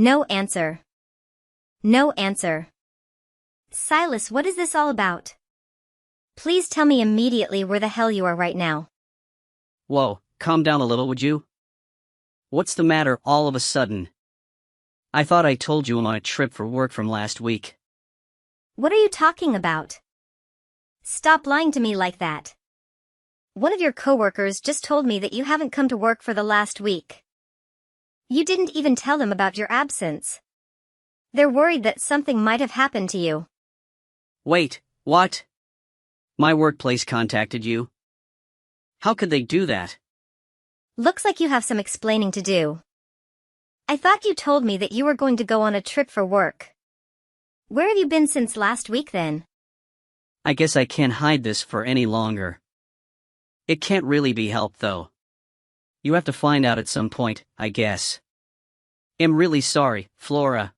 No answer. No answer. Silas, what is this all about? Please tell me immediately where the hell you are right now. Whoa, calm down a little, would you? What's the matter all of a sudden? I thought I told you I'm on a trip for work from last week. What are you talking about? Stop lying to me like that. One of your coworkers just told me that you haven't come to work for the last week. You didn't even tell them about your absence. They're worried that something might have happened to you. Wait, what? My workplace contacted you? How could they do that? Looks like you have some explaining to do. I thought you told me that you were going to go on a trip for work. Where have you been since last week then? I guess I can't hide this for any longer. It can't really be helped though. You have to find out at some point, I guess. I'm really sorry, Flora.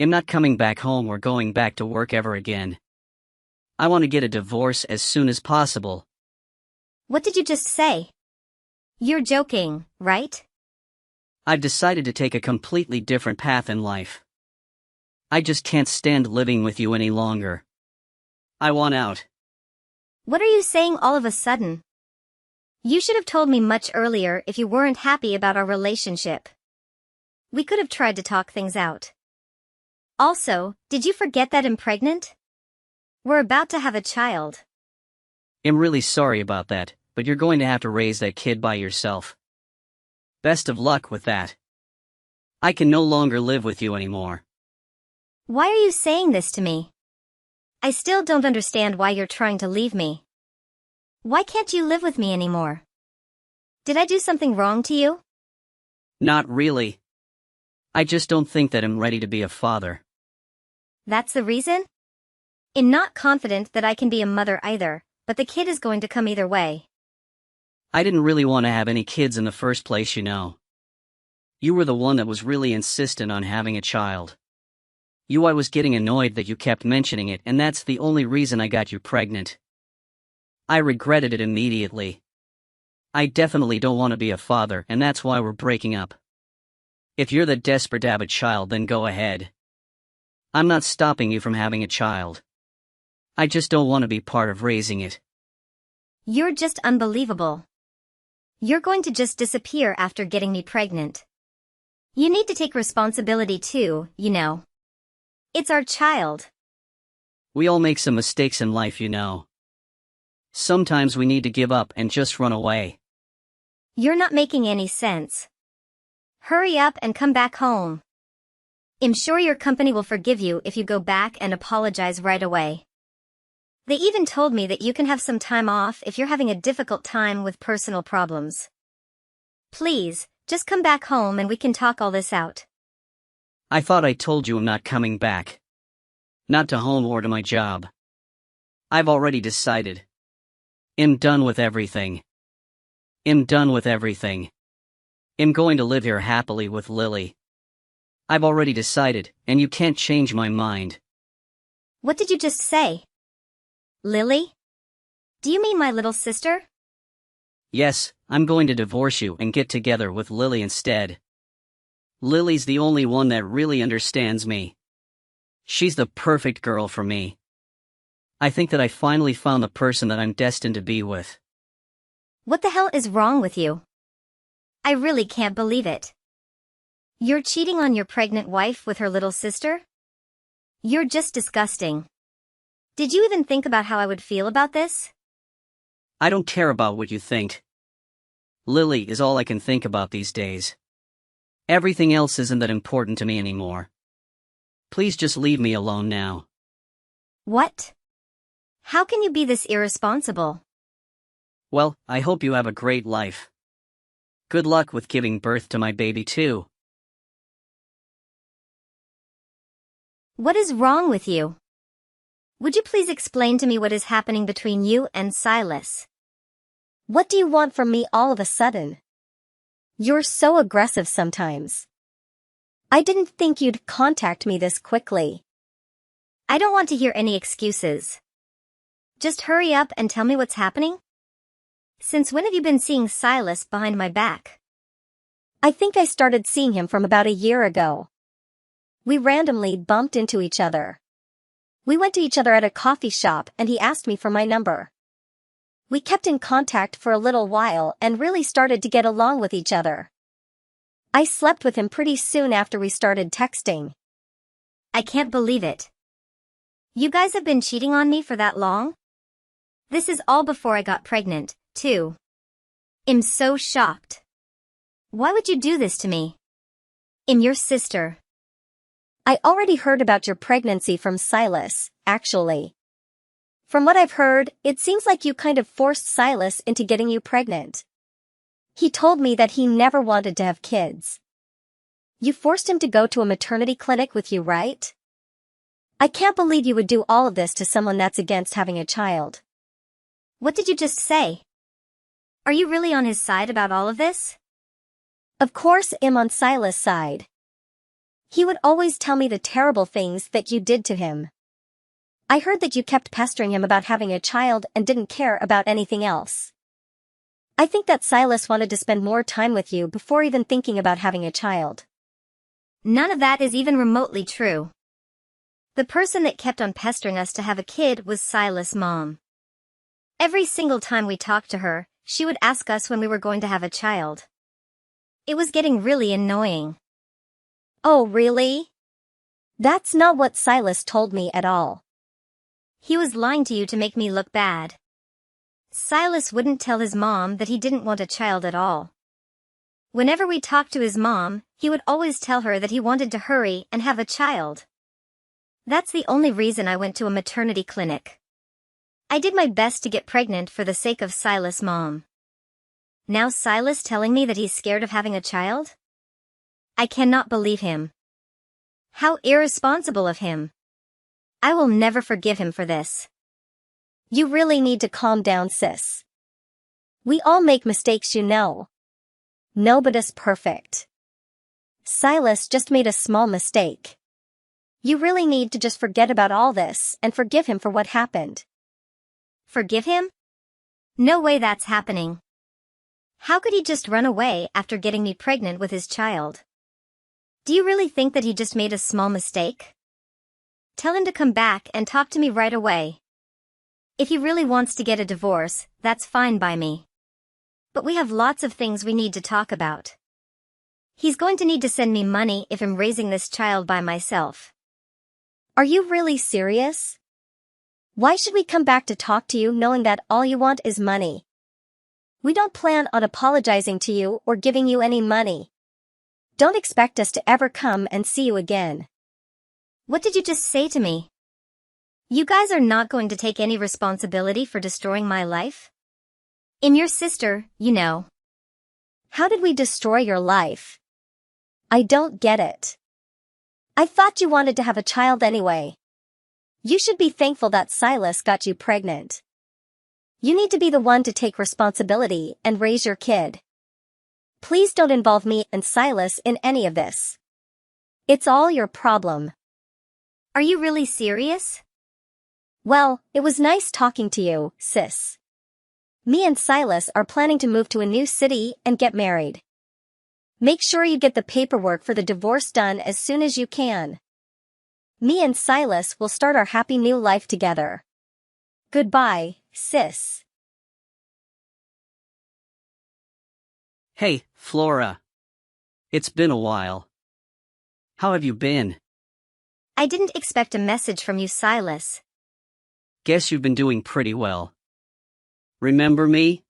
I'm not coming back home or going back to work ever again. I want to get a divorce as soon as possible. What did you just say? You're joking, right? I've decided to take a completely different path in life. I just can't stand living with you any longer. I want out. What are you saying all of a sudden? You should have told me much earlier if you weren't happy about our relationship. We could have tried to talk things out. Also, did you forget that I'm pregnant? We're about to have a child. I'm really sorry about that, but you're going to have to raise that kid by yourself. Best of luck with that. I can no longer live with you anymore. Why are you saying this to me? I still don't understand why you're trying to leave me. Why can't you live with me anymore? Did I do something wrong to you? Not really. I just don't think that I'm ready to be a father. That's the reason? I'm not confident that I can be a mother either, but the kid is going to come either way. I didn't really want to have any kids in the first place, you know. You were the one that was really insistent on having a child. I was getting annoyed that you kept mentioning it, and that's the only reason I got you pregnant. I regretted it immediately. I definitely don't want to be a father, and that's why we're breaking up. If you're that desperate to have a child, then go ahead. I'm not stopping you from having a child. I just don't want to be part of raising it. You're just unbelievable. You're going to just disappear after getting me pregnant. You need to take responsibility too, you know. It's our child. We all make some mistakes in life, you know. Sometimes we need to give up and just run away. You're not making any sense. Hurry up and come back home. I'm sure your company will forgive you if you go back and apologize right away. They even told me that you can have some time off if you're having a difficult time with personal problems. Please, just come back home and we can talk all this out. I thought I told you I'm not coming back. Not to home or to my job. I've already decided. I'm done with everything. I'm done with everything. I'm going to live here happily with Lily. I've already decided, and you can't change my mind. What did you just say? Lily? Do you mean my little sister? Yes, I'm going to divorce you and get together with Lily instead. Lily's the only one that really understands me. She's the perfect girl for me. I think that I finally found the person that I'm destined to be with. What the hell is wrong with you? I really can't believe it. You're cheating on your pregnant wife with her little sister? You're just disgusting. Did you even think about how I would feel about this? I don't care about what you think. Lily is all I can think about these days. Everything else isn't that important to me anymore. Please just leave me alone now. What? How can you be this irresponsible? Well, I hope you have a great life. Good luck with giving birth to my baby too. What is wrong with you? Would you please explain to me what is happening between you and Silas? What do you want from me all of a sudden? You're so aggressive sometimes. I didn't think you'd contact me this quickly. I don't want to hear any excuses. Just hurry up and tell me what's happening. Since when have you been seeing Silas behind my back? I think I started seeing him from about a year ago. We randomly bumped into each other. We went to each other at a coffee shop and he asked me for my number. We kept in contact for a little while and really started to get along with each other. I slept with him pretty soon after we started texting. I can't believe it. You guys have been cheating on me for that long? This is all before I got pregnant, too. I'm so shocked. Why would you do this to me? I'm your sister. I already heard about your pregnancy from Silas, actually. From what I've heard, it seems like you kind of forced Silas into getting you pregnant. He told me that he never wanted to have kids. You forced him to go to a maternity clinic with you, right? I can't believe you would do all of this to someone that's against having a child. What did you just say? Are you really on his side about all of this? Of course I'm on Silas' side. He would always tell me the terrible things that you did to him. I heard that you kept pestering him about having a child and didn't care about anything else. I think that Silas wanted to spend more time with you before even thinking about having a child. None of that is even remotely true. The person that kept on pestering us to have a kid was Silas' mom. Every single time we talked to her, she would ask us when we were going to have a child. It was getting really annoying. Oh, really? That's not what Silas told me at all. He was lying to you to make me look bad. Silas wouldn't tell his mom that he didn't want a child at all. Whenever we talked to his mom, he would always tell her that he wanted to hurry and have a child. That's the only reason I went to a maternity clinic. I did my best to get pregnant for the sake of Silas' mom. Now Silas telling me that he's scared of having a child? I cannot believe him. How irresponsible of him. I will never forgive him for this. You really need to calm down, sis. We all make mistakes, you know. Nobody's perfect. Silas just made a small mistake. You really need to just forget about all this and forgive him for what happened. Forgive him? No way that's happening. How could he just run away after getting me pregnant with his child? Do you really think that he just made a small mistake? Tell him to come back and talk to me right away. If he really wants to get a divorce, that's fine by me. But we have lots of things we need to talk about. He's going to need to send me money if I'm raising this child by myself. Are you really serious? Why should we come back to talk to you knowing that all you want is money? We don't plan on apologizing to you or giving you any money. Don't expect us to ever come and see you again. What did you just say to me? You guys are not going to take any responsibility for destroying my life? I'm your sister, you know. How did we destroy your life? I don't get it. I thought you wanted to have a child anyway. You should be thankful that Silas got you pregnant. You need to be the one to take responsibility and raise your kid. Please don't involve me and Silas in any of this. It's all your problem. Are you really serious? Well, it was nice talking to you, sis. Me and Silas are planning to move to a new city and get married. Make sure you get the paperwork for the divorce done as soon as you can. Me and Silas will start our happy new life together. Goodbye, sis. Hey, Flora. It's been a while. How have you been? I didn't expect a message from you, Silas. Guess you've been doing pretty well. Remember me?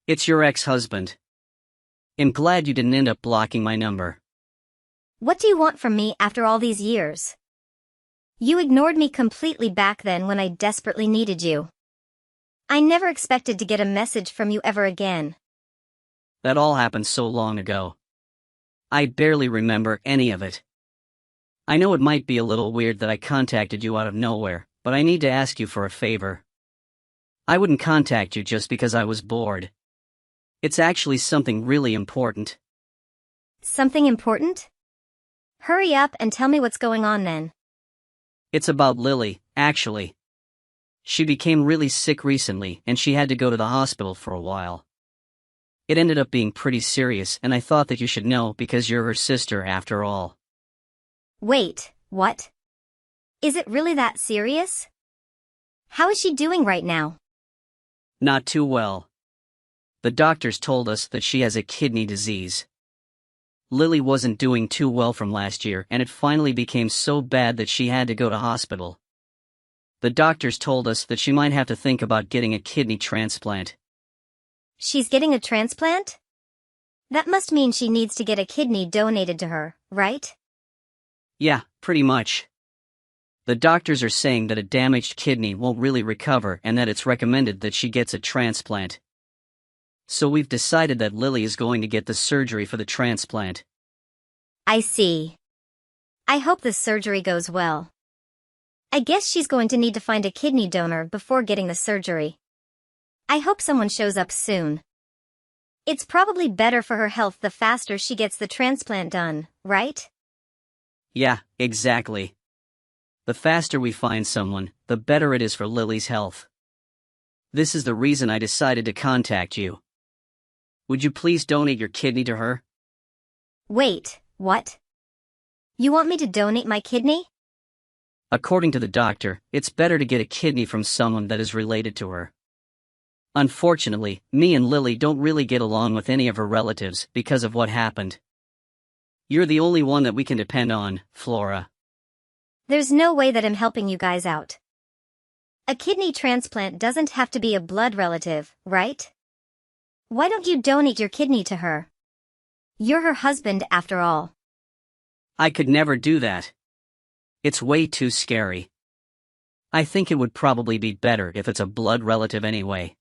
It's your ex-husband. I'm glad you didn't end up blocking my number. What do you want from me after all these years? You ignored me completely back then when I desperately needed you. I never expected to get a message from you ever again. That all happened so long ago. I barely remember any of it. I know it might be a little weird that I contacted you out of nowhere, but I need to ask you for a favor. I wouldn't contact you just because I was bored. It's actually something really important. Something important? Hurry up and tell me what's going on then. It's about Lily, actually. She became really sick recently and she had to go to the hospital for a while. It ended up being pretty serious, and I thought that you should know because you're her sister after all. Wait, what? Is it really that serious? How is she doing right now? Not too well. The doctors told us that she has a kidney disease. Lily wasn't doing too well from last year, and it finally became so bad that she had to go to hospital. The doctors told us that she might have to think about getting a kidney transplant. She's getting a transplant? That must mean she needs to get a kidney donated to her, right? Yeah, pretty much. The doctors are saying that a damaged kidney won't really recover and that it's recommended that she gets a transplant. So we've decided that Lily is going to get the surgery for the transplant. I see. I hope the surgery goes well. I guess she's going to need to find a kidney donor before getting the surgery. I hope someone shows up soon. It's probably better for her health the faster she gets the transplant done, right? Yeah, exactly. The faster we find someone, the better it is for Lily's health. This is the reason I decided to contact you. Would you please donate your kidney to her? Wait, what? You want me to donate my kidney? According to the doctor, it's better to get a kidney from someone that is related to her. Unfortunately, me and Lily don't really get along with any of her relatives because of what happened. You're the only one that we can depend on, Flora. There's no way that I'm helping you guys out. A kidney transplant doesn't have to be a blood relative, right? Why don't you donate your kidney to her? You're her husband after all. I could never do that. It's way too scary. I think it would probably be better if it's a blood relative anyway.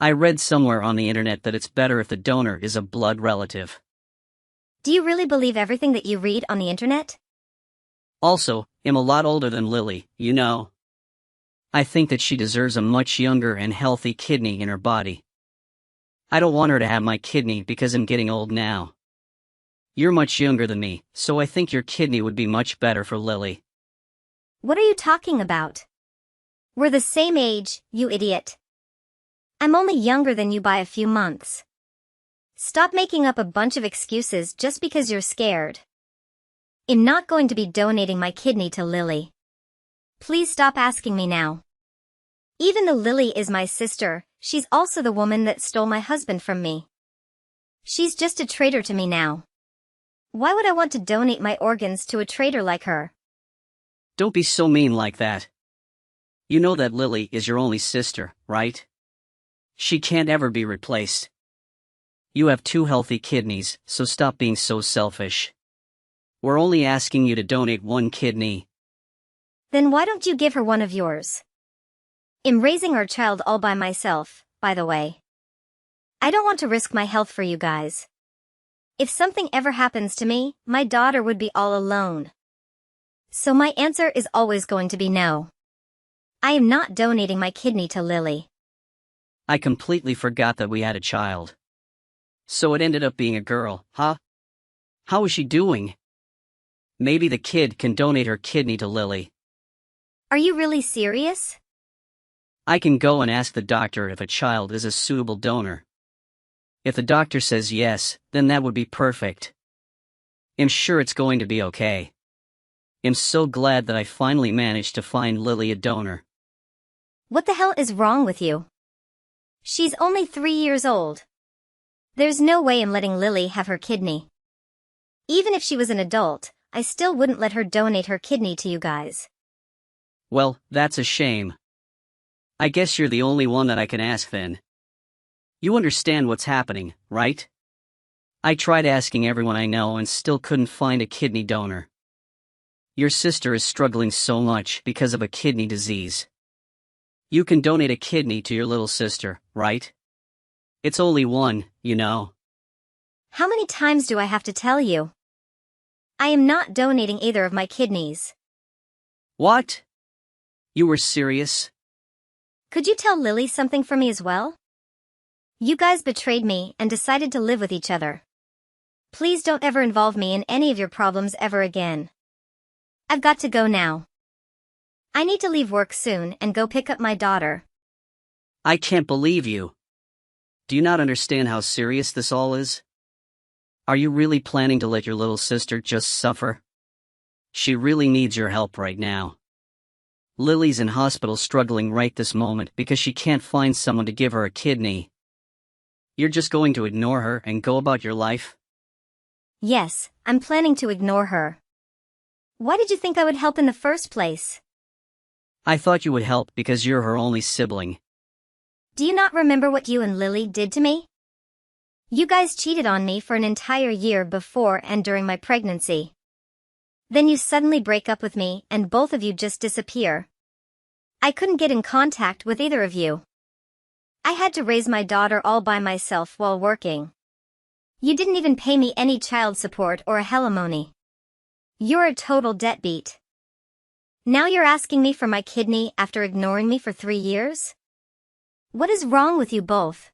I read somewhere on the internet that it's better if the donor is a blood relative. Do you really believe everything that you read on the internet? Also, I'm a lot older than Lily, you know. I think that she deserves a much younger and healthy kidney in her body. I don't want her to have my kidney because I'm getting old now. You're much younger than me, so I think your kidney would be much better for Lily. What are you talking about? We're the same age, you idiot. I'm only younger than you by a few months. Stop making up a bunch of excuses just because you're scared. I'm not going to be donating my kidney to Lily. Please stop asking me now. Even though Lily is my sister, she's also the woman that stole my husband from me. She's just a traitor to me now. Why would I want to donate my organs to a traitor like her? Don't be so mean like that. You know that Lily is your only sister, right? She can't ever be replaced. You have 2 healthy kidneys, so stop being so selfish. We're only asking you to donate 1 kidney. Then why don't you give her one of yours? I'm raising our child all by myself, by the way. I don't want to risk my health for you guys. If something ever happens to me, my daughter would be all alone. So my answer is always going to be no. I am not donating my kidney to Lily. I completely forgot that we had a child. So it ended up being a girl, huh? How is she doing? Maybe the kid can donate her kidney to Lily. Are you really serious? I can go and ask the doctor if a child is a suitable donor. If the doctor says yes, then that would be perfect. I'm sure it's going to be okay. I'm so glad that I finally managed to find Lily a donor. What the hell is wrong with you? She's only 3 years old. There's no way I'm letting Lily have her kidney. Even if she was an adult, I still wouldn't let her donate her kidney to you guys. Well, that's a shame. I guess you're the only one that I can ask then. You understand what's happening, right? I tried asking everyone I know and still couldn't find a kidney donor. Your sister is struggling so much because of a kidney disease. You can donate a kidney to your little sister, right? It's only 1, you know. How many times do I have to tell you? I am not donating either of my kidneys. What? You were serious? Could you tell Lily something for me as well? You guys betrayed me and decided to live with each other. Please don't ever involve me in any of your problems ever again. I've got to go now. I need to leave work soon and go pick up my daughter. I can't believe you. Do you not understand how serious this all is? Are you really planning to let your little sister just suffer? She really needs your help right now. Lily's in hospital struggling right this moment because she can't find someone to give her a kidney. You're just going to ignore her and go about your life? Yes, I'm planning to ignore her. Why did you think I would help in the first place? I thought you would help because you're her only sibling. Do you not remember what you and Lily did to me? You guys cheated on me for an entire year before and during my pregnancy. Then you suddenly break up with me and both of you just disappear. I couldn't get in contact with either of you. I had to raise my daughter all by myself while working. You didn't even pay me any child support or alimony. You're a total deadbeat. Now you're asking me for my kidney after ignoring me for 3 years? What is wrong with you both?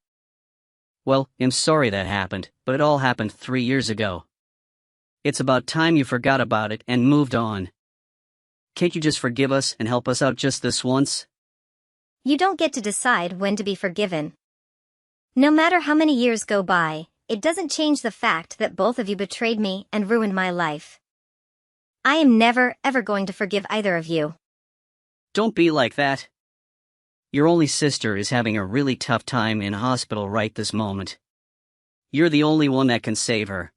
Well, I'm sorry that happened, but it all happened 3 years ago. It's about time you forgot about it and moved on. Can't you just forgive us and help us out just this once? You don't get to decide when to be forgiven. No matter how many years go by, it doesn't change the fact that both of you betrayed me and ruined my life. I am never, ever going to forgive either of you. Don't be like that. Your only sister is having a really tough time in hospital right this moment. You're the only one that can save her.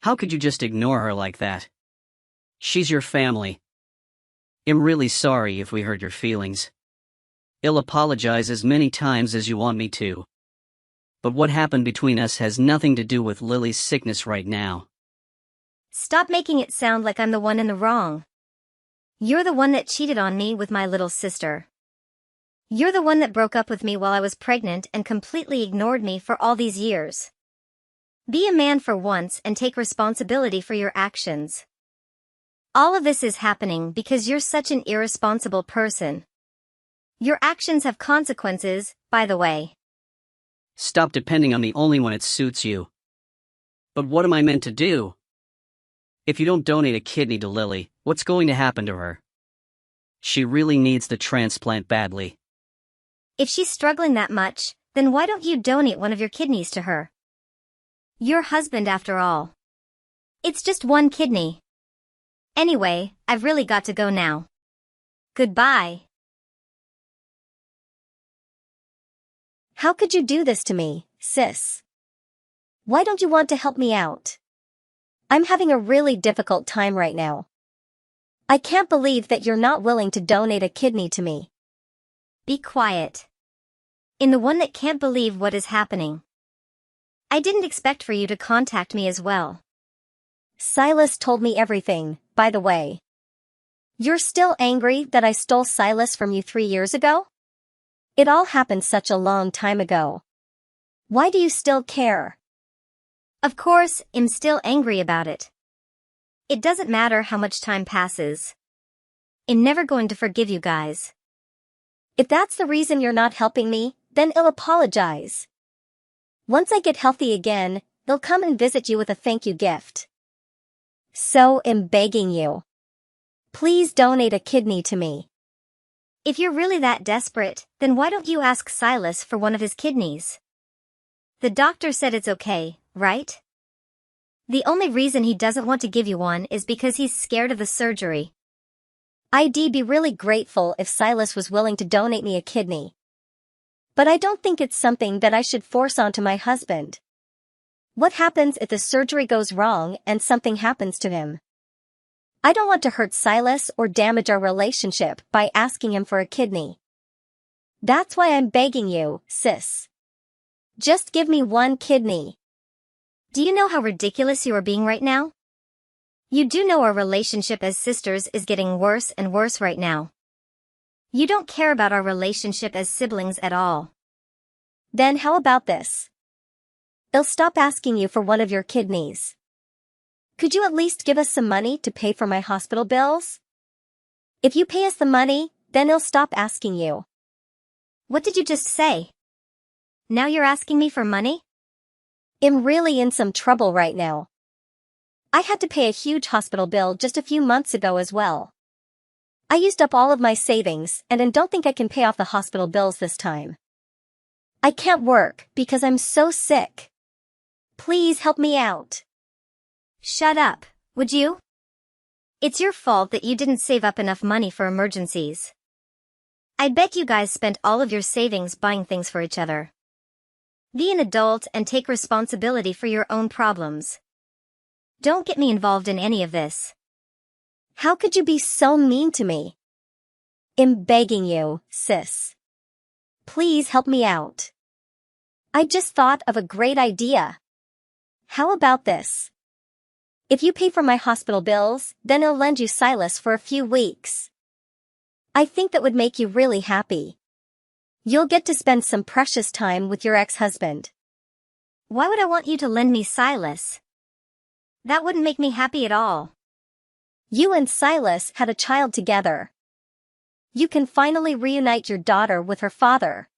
How could you just ignore her like that? She's your family. I'm really sorry if we hurt your feelings. I'll apologize as many times as you want me to. But what happened between us has nothing to do with Lily's sickness right now. Stop making it sound like I'm the one in the wrong. You're the one that cheated on me with my little sister. You're the one that broke up with me while I was pregnant and completely ignored me for all these years. Be a man for once and take responsibility for your actions. All of this is happening because you're such an irresponsible person. Your actions have consequences, by the way. Stop depending on me only when it suits you. But what am I meant to do? If you don't donate a kidney to Lily, what's going to happen to her? She really needs the transplant badly. If she's struggling that much, then why don't you donate one of your kidneys to her? Your husband after all. It's just one kidney. Anyway, I've really got to go now. Goodbye. How could you do this to me, sis? Why don't you want to help me out? I'm having a really difficult time right now. I can't believe that you're not willing to donate a kidney to me. Be quiet. In the one that can't believe what is happening. I didn't expect for you to contact me as well. Silas told me everything, by the way. You're still angry that I stole Silas from you 3 years ago? It all happened such a long time ago. Why do you still care? Of course, I'm still angry about it. It doesn't matter how much time passes. I'm never going to forgive you guys. If that's the reason you're not helping me, then I'll apologize. Once I get healthy again, they'll come and visit you with a thank you gift. So I'm begging you. Please donate a kidney to me. If you're really that desperate, then why don't you ask Silas for one of his kidneys? The doctor said it's okay, right? The only reason he doesn't want to give you one is because he's scared of the surgery. I'd be really grateful if Silas was willing to donate me a kidney. But I don't think it's something that I should force onto my husband. What happens if the surgery goes wrong and something happens to him? I don't want to hurt Silas or damage our relationship by asking him for a kidney. That's why I'm begging you, sis. Just give me one kidney. Do you know how ridiculous you are being right now? You do know our relationship as sisters is getting worse and worse right now. You don't care about our relationship as siblings at all. Then how about this? I'll stop asking you for one of your kidneys. Could you at least give us some money to pay for my hospital bills? If you pay us the money, then I'll stop asking you. What did you just say? Now you're asking me for money? I'm really in some trouble right now. I had to pay a huge hospital bill just a few months ago as well. I used up all of my savings and I don't think I can pay off the hospital bills this time. I can't work because I'm so sick. Please help me out. Shut up, would you? It's your fault that you didn't save up enough money for emergencies. I bet you guys spent all of your savings buying things for each other. Be an adult and take responsibility for your own problems. Don't get me involved in any of this. How could you be so mean to me? I'm begging you, sis. Please help me out. I just thought of a great idea. How about this? If you pay for my hospital bills, then I'll lend you Silas for a few weeks. I think that would make you really happy. You'll get to spend some precious time with your ex-husband. Why would I want you to lend me Silas? That wouldn't make me happy at all. You and Silas had a child together. You can finally reunite your daughter with her father.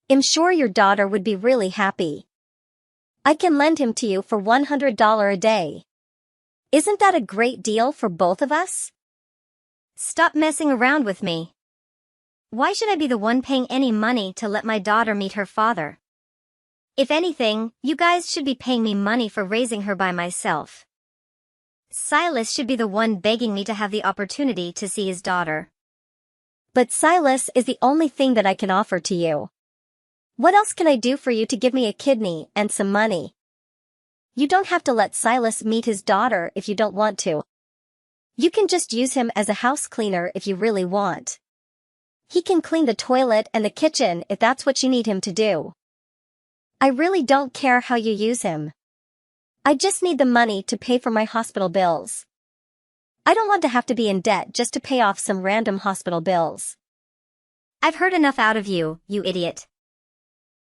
I'm sure your daughter would be really happy. I can lend him to you for $100 a day. Isn't that a great deal for both of us? Stop messing around with me. Why should I be the one paying any money to let my daughter meet her father? If anything, you guys should be paying me money for raising her by myself. Silas should be the one begging me to have the opportunity to see his daughter. But Silas is the only thing that I can offer to you. What else can I do for you to give me a kidney and some money? You don't have to let Silas meet his daughter if you don't want to. You can just use him as a house cleaner if you really want. He can clean the toilet and the kitchen if that's what you need him to do. I really don't care how you use him. I just need the money to pay for my hospital bills. I don't want to have to be in debt just to pay off some random hospital bills. I've heard enough out of you, you idiot.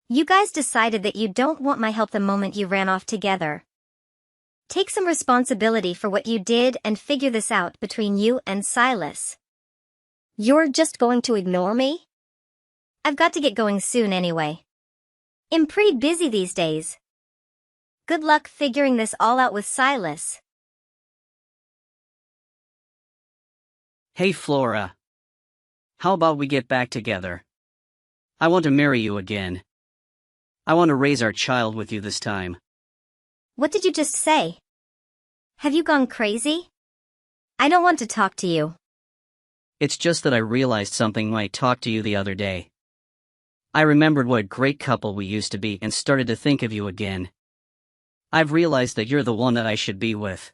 You guys decided that you don't want my help the moment you ran off together. Take some responsibility for what you did and figure this out between you and Silas. You're just going to ignore me? I've got to get going soon anyway. I'm pretty busy these days. Good luck figuring this all out with Silas. Hey Flora. How about we get back together? I want to marry you again. I want to raise our child with you this time. What did you just say? Have you gone crazy? I don't want to talk to you. It's just that I realized something when I talked to you the other day. I remembered what a great couple we used to be and started to think of you again. I've realized that you're the one that I should be with.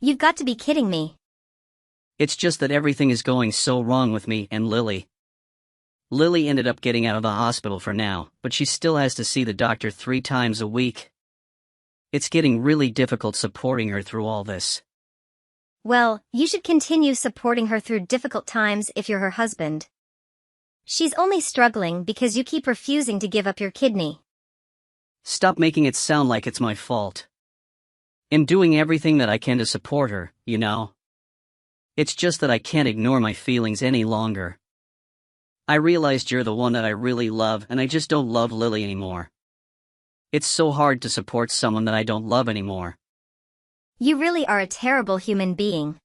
You've got to be kidding me. It's just that everything is going so wrong with me and Lily. Lily ended up getting out of the hospital for now, but she still has to see the doctor 3 times a week. It's getting really difficult supporting her through all this. Well, you should continue supporting her through difficult times if you're her husband. She's only struggling because you keep refusing to give up your kidney. Stop making it sound like it's my fault. I'm doing everything that I can to support her, you know. It's just that I can't ignore my feelings any longer. I realized you're the one that I really love and I just don't love Lily anymore. It's so hard to support someone that I don't love anymore. You really are a terrible human being.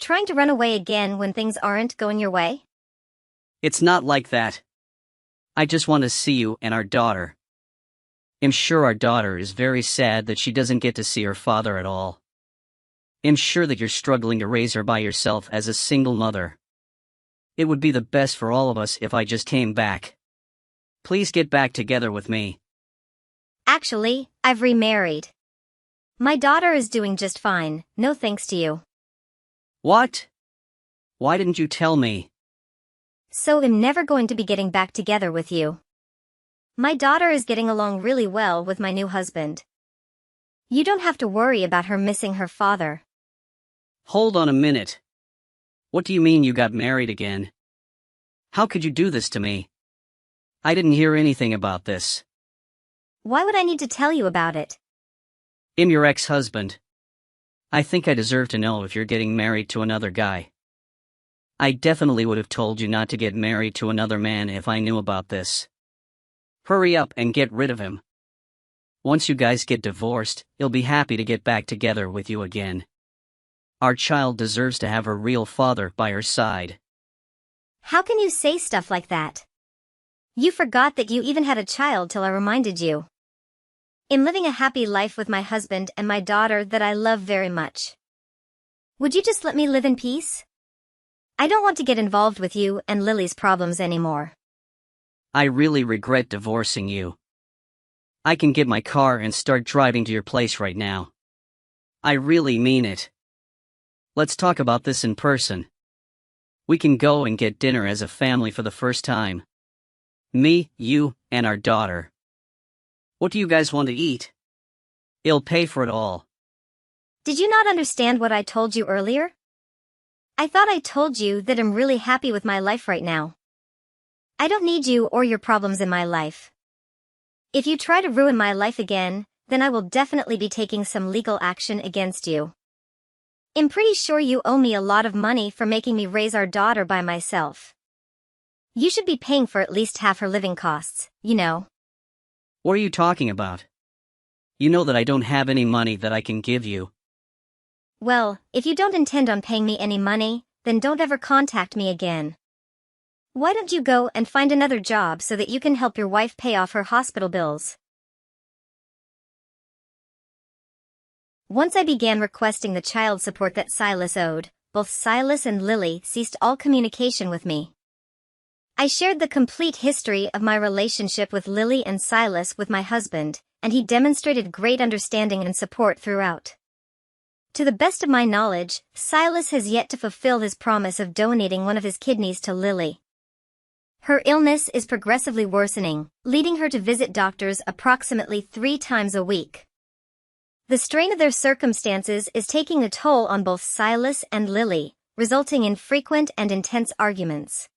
Trying to run away again when things aren't going your way? It's not like that. I just want to see you and our daughter. I'm sure our daughter is very sad that she doesn't get to see her father at all. I'm sure that you're struggling to raise her by yourself as a single mother. It would be the best for all of us if I just came back. Please get back together with me. Actually, I've remarried. My daughter is doing just fine, no thanks to you. What? Why didn't you tell me? So I'm never going to be getting back together with you. My daughter is getting along really well with my new husband. You don't have to worry about her missing her father. Hold on a minute. What do you mean you got married again? How could you do this to me? I didn't hear anything about this. Why would I need to tell you about it? I'm your ex-husband. I think I deserve to know if you're getting married to another guy. I definitely would have told you not to get married to another man if I knew about this. Hurry up and get rid of him. Once you guys get divorced, he'll be happy to get back together with you again. Our child deserves to have her real father by her side. How can you say stuff like that? You forgot that you even had a child till I reminded you. I'm living a happy life with my husband and my daughter that I love very much. Would you just let me live in peace? I don't want to get involved with you and Lily's problems anymore. I really regret divorcing you. I can get my car and start driving to your place right now. I really mean it. Let's talk about this in person. We can go and get dinner as a family for the first time. Me, you, and our daughter. What do you guys want to eat? I'll pay for it all. Did you not understand what I told you earlier? I thought I told you that I'm really happy with my life right now. I don't need you or your problems in my life. If you try to ruin my life again, then I will definitely be taking some legal action against you. I'm pretty sure you owe me a lot of money for making me raise our daughter by myself. You should be paying for at least half her living costs, you know. What are you talking about? You know that I don't have any money that I can give you. Well, if you don't intend on paying me any money, then don't ever contact me again. Why don't you go and find another job so that you can help your wife pay off her hospital bills? Once I began requesting the child support that Silas owed, both Silas and Lily ceased all communication with me. I shared the complete history of my relationship with Lily and Silas with my husband, and he demonstrated great understanding and support throughout. To the best of my knowledge, Silas has yet to fulfill his promise of donating one of his kidneys to Lily. Her illness is progressively worsening, leading her to visit doctors approximately 3 times a week. The strain of their circumstances is taking a toll on both Silas and Lily, resulting in frequent and intense arguments.